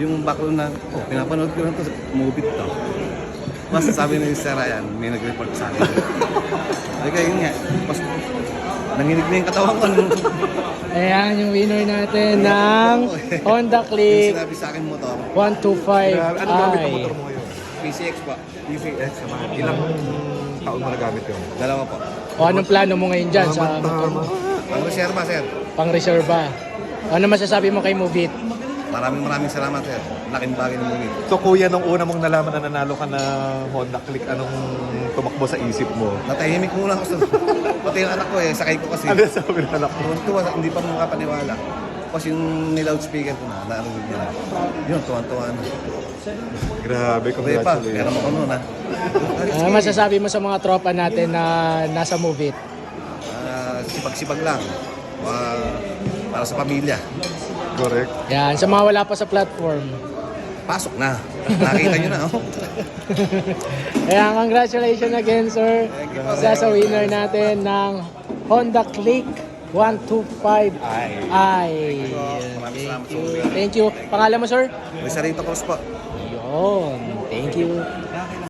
yung background na, pinapanood ko lang to, movie to. Mas sabi ni Sir Ryan, may nag-report sa akin. Kaya yun nga, mas nanginig na yung katawan ko. Ayan, yung winner natin ng Honda Yung Click sinabi sa akin motor, 125i. Ano gamit ang motor mo ngayon? PCX pa. PCX naman. Ilang taon mo nagamit yun? Dalawa po. O anong plano mo ngayon dyan sa motor mo? Ang reserva, sir. Pang-reserva. Ano masasabi mo kay Move It? Maraming salamat, sir. Laking bagay ng movie. So kuya, nung una mong nalaman na nanalo ka na Honda Click, anong tumakbo sa isip mo? Natahimik muna ako sa... Pati yung anak ko sakay ko kasi. Ano sabi ng anak mo? Tuwan-tuwa, hindi pa makapaniwala. Tapos yung ni-loudspeaker ko na, narinig nila. Yun, tuwan-tuwa na. Grabe, Kaya pa, congratulations. meron ako noon, ha. Ano masasabi mo sa mga tropa natin na nasa Move It? Sipag-sipag lang. Para sa pamilya. Correct. Yan, sa mga wala pa sa platform. Pasok na. Nakita nyo na, oh. Ayan, congratulations again, sir. Sa winner natin ng Honda Click 125i. Maraming salamat sa Thank you. Pangalan mo, sir? Rizarito Cruz po. Yun. Thank you.